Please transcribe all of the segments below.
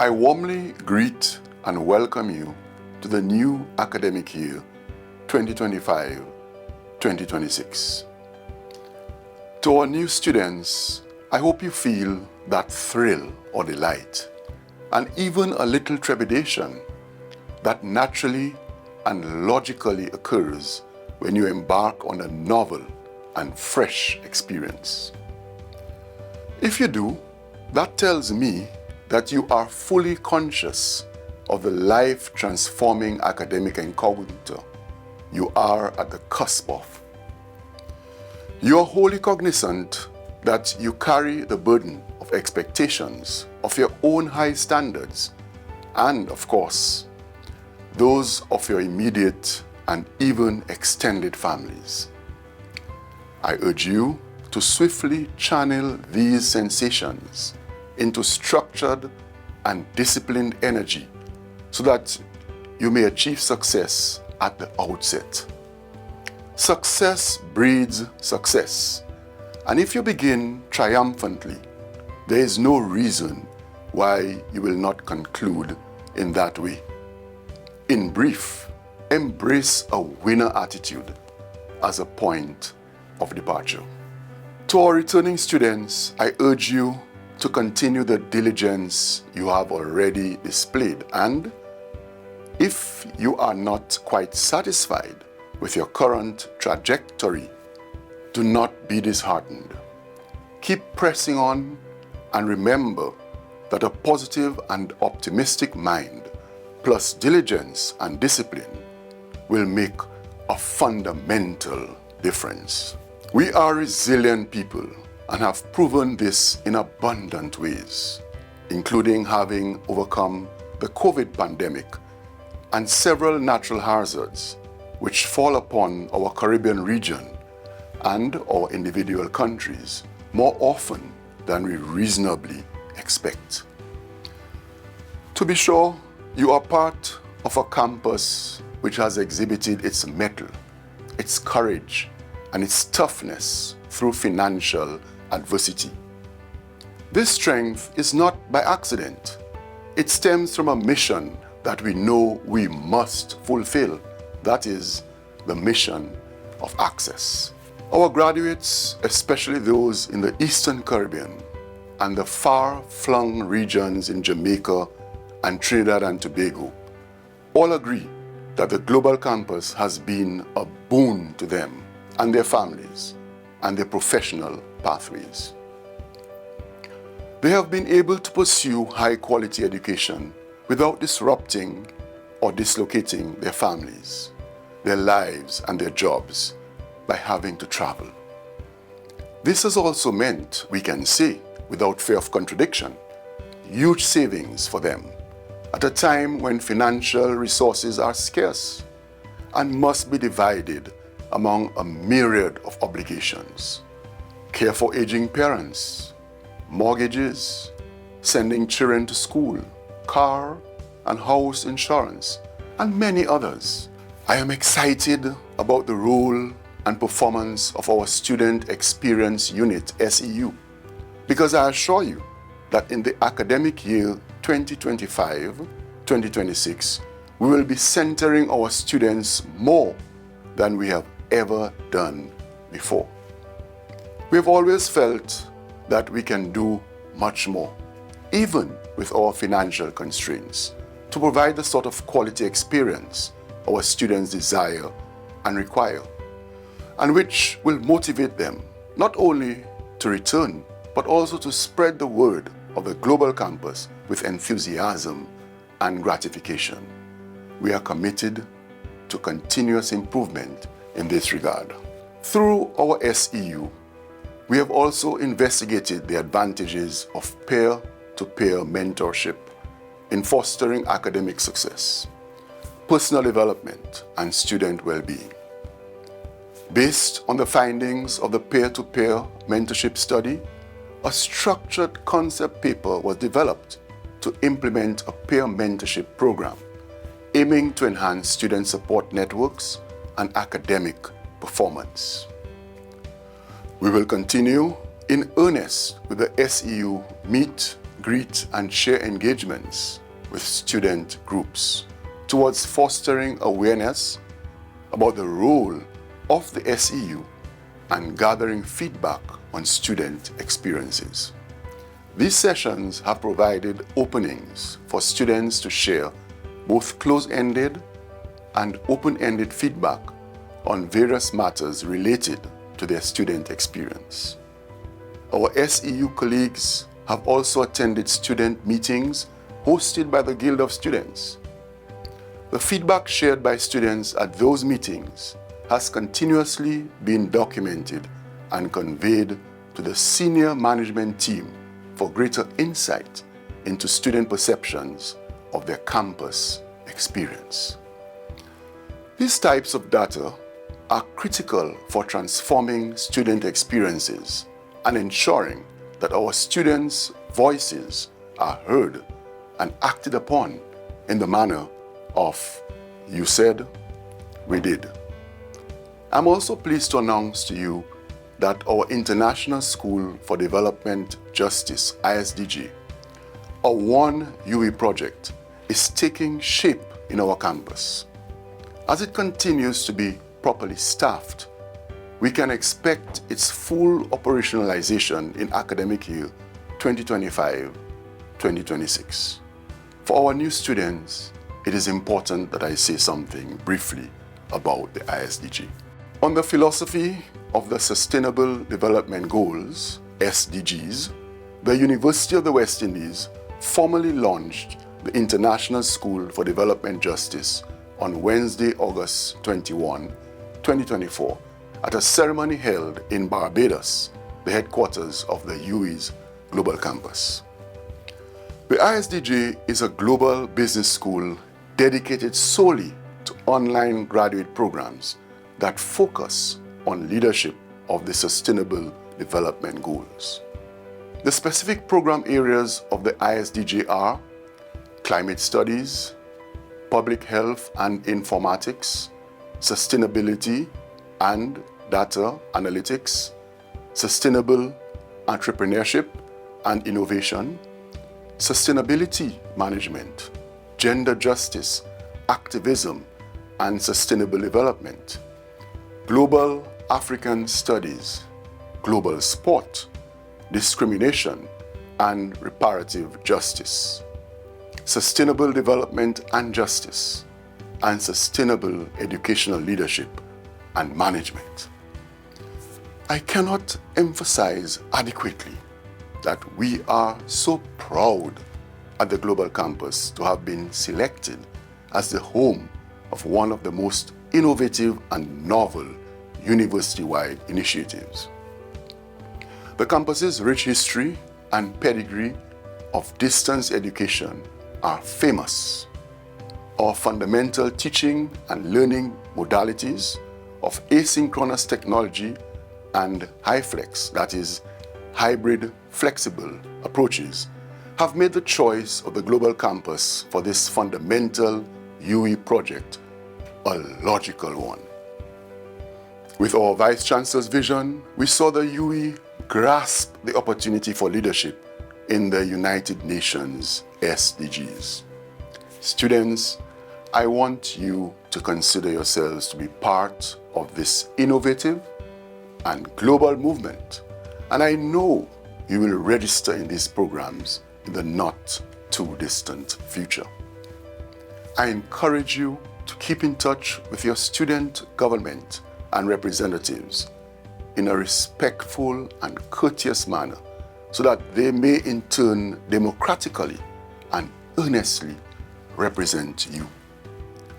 I warmly greet and welcome you to the new academic year 2025-2026. To our new students, I hope you feel that thrill or delight and even a little trepidation that naturally and logically occurs when you embark on a novel and fresh experience. If you do, that tells me that you are fully conscious of the life-transforming academic encounter you are at the cusp of. You are wholly cognizant that you carry the burden of expectations of your own high standards and, of course, those of your immediate and even extended families. I urge you to swiftly channel these sensations into structured and disciplined energy so that you may achieve success at the outset. Success breeds success, and if you begin triumphantly, there is no reason why you will not conclude in that way. In brief, embrace a winner attitude as a point of departure. To our returning students, I urge you to continue the diligence you have already displayed, and if you are not quite satisfied with your current trajectory, do not be disheartened. Keep pressing on and remember that a positive and optimistic mind plus diligence and discipline will make a fundamental difference. We are resilient people and have proven this in abundant ways, including having overcome the COVID pandemic and several natural hazards which fall upon our Caribbean region and our individual countries more often than we reasonably expect. To be sure, you are part of a campus which has exhibited its mettle, its courage, and its toughness through financial adversity. This strength is not by accident. It stems from a mission that we know we must fulfill. That is the mission of access. Our graduates, especially those in the Eastern Caribbean and the far-flung regions in Jamaica and Trinidad and Tobago, all agree that the global campus has been a boon to them and their families and their professional pathways. They have been able to pursue high-quality education without disrupting or dislocating their families, their lives, and their jobs by having to travel. This has also meant, we can say, without fear of contradiction, huge savings for them at a time when financial resources are scarce and must be divided among a myriad of obligations. Care for aging parents, mortgages, sending children to school, car and house insurance, and many others. I am excited about the role and performance of our Student Experience Unit, SEU, because I assure you that in the academic year 2025-2026, we will be centering our students more than we have ever done before. We have always felt that we can do much more, even with our financial constraints, to provide the sort of quality experience our students desire and require, and which will motivate them not only to return, but also to spread the word of the global campus with enthusiasm and gratification. We are committed to continuous improvement in this regard. Through our SEU, we have also investigated the advantages of peer-to-peer mentorship in fostering academic success, personal development, and student well-being. Based on the findings of the peer-to-peer mentorship study, a structured concept paper was developed to implement a peer mentorship program aiming to enhance student support networks and academic performance. We will continue in earnest with the SEU Meet, greet, and share engagements with student groups towards fostering awareness about the role of the SEU and gathering feedback on student experiences. These sessions have provided openings for students to share both close-ended and open-ended feedback on various matters related to their student experience. Our SEU colleagues have also attended student meetings hosted by the Guild of Students. The feedback shared by students at those meetings has continuously been documented and conveyed to the senior management team for greater insight into student perceptions of their campus experience. These types of data are critical for transforming student experiences and ensuring that our students' voices are heard and acted upon in the manner of "you said, we did." I'm also pleased to announce to you that our International School for Development Justice, ISDG, a One UWI project, is taking shape in our campus. As it continues to be properly staffed, we can expect its full operationalization in academic year 2025-2026. For our new students, it is important that I say something briefly about the ISDG. On the philosophy of the Sustainable Development Goals, SDGs, the University of the West Indies formally launched the International School for Development Justice on Wednesday, August 21, 2024, at a ceremony held in Barbados, the headquarters of the UWI's Global Campus. The ISDG is a global business school dedicated solely to online graduate programs that focus on leadership of the Sustainable Development Goals. The specific program areas of the ISDG are climate studies, public health and informatics, sustainability and data analytics, sustainable entrepreneurship and innovation, sustainability management, gender justice, activism and sustainable development, global African studies, global sport, discrimination and reparative justice, sustainable development and justice, and sustainable educational leadership and management. I cannot emphasize adequately that we are so proud at the Global Campus to have been selected as the home of one of the most innovative and novel university-wide initiatives. The campus's rich history and pedigree of distance education are famous. Our fundamental teaching and learning modalities of asynchronous technology and HyFlex, that is, hybrid flexible approaches, have made the choice of the Global Campus for this fundamental UWI project a logical one. With our Vice Chancellor's vision, we saw the UWI grasp the opportunity for leadership in the United Nations SDGs. Students, I want you to consider yourselves to be part of this innovative and global movement, and I know you will register in these programs in the not too distant future. I encourage you to keep in touch with your student government and representatives in a respectful and courteous manner so that they may in turn democratically and earnestly represent you.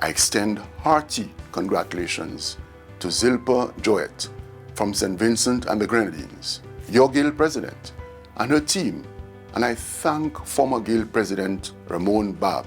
I extend hearty congratulations to Zilpa Joyet from St. Vincent and the Grenadines, your Guild President, and her team, and I thank former Guild President Ramon Bab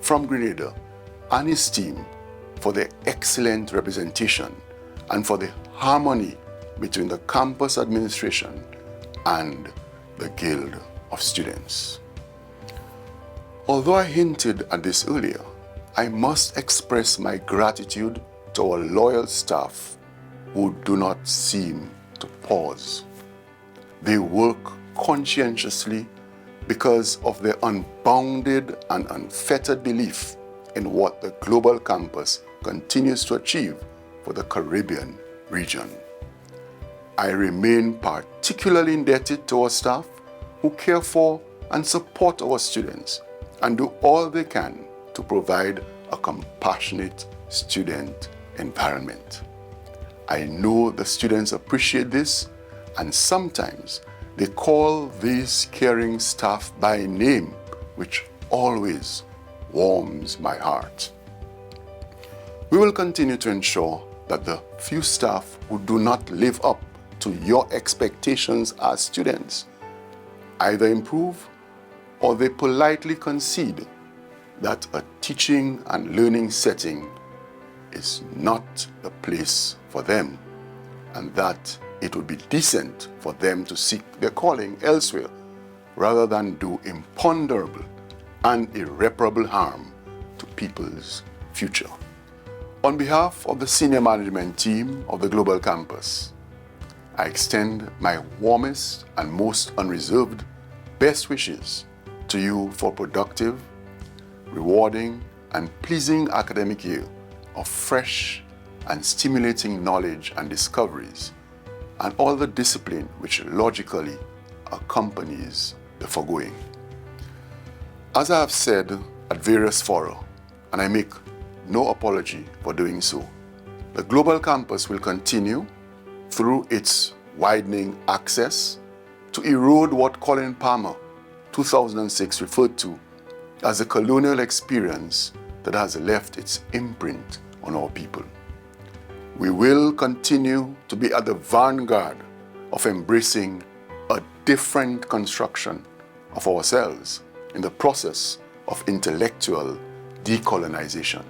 from Grenada and his team for their excellent representation and for the harmony between the campus administration and the Guild of Students. Although I hinted at this earlier, I must express my gratitude to our loyal staff who do not seem to pause. They work conscientiously because of their unbounded and unfettered belief in what the global campus continues to achieve for the Caribbean region. I remain particularly indebted to our staff who care for and support our students and do all they can to provide a compassionate student environment. I know the students appreciate this, and sometimes they call these caring staff by name, which always warms my heart. We will continue to ensure that the few staff who do not live up to your expectations as students either improve or they politely concede that a teaching and learning setting is not the place for them, and that it would be decent for them to seek their calling elsewhere rather than do imponderable and irreparable harm to people's future. On behalf of the senior management team of the Global Campus, I extend my warmest and most unreserved best wishes to you for productive, rewarding, and pleasing academic year of fresh and stimulating knowledge and discoveries, and all the discipline which logically accompanies the foregoing. As I have said at various fora, and I make no apology for doing so, the Global Campus will continue through its widening access to erode what Colin Palmer, 2006, referred to as a colonial experience that has left its imprint on our people. We will continue to be at the vanguard of embracing a different construction of ourselves in the process of intellectual decolonization.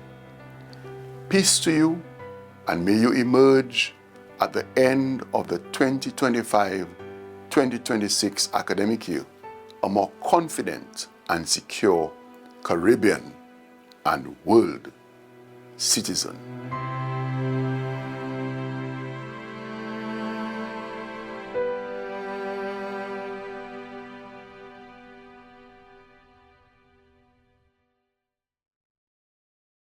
Peace to you, and may you emerge at the end of the 2025-2026 academic year a more confident and secure Caribbean and world citizen.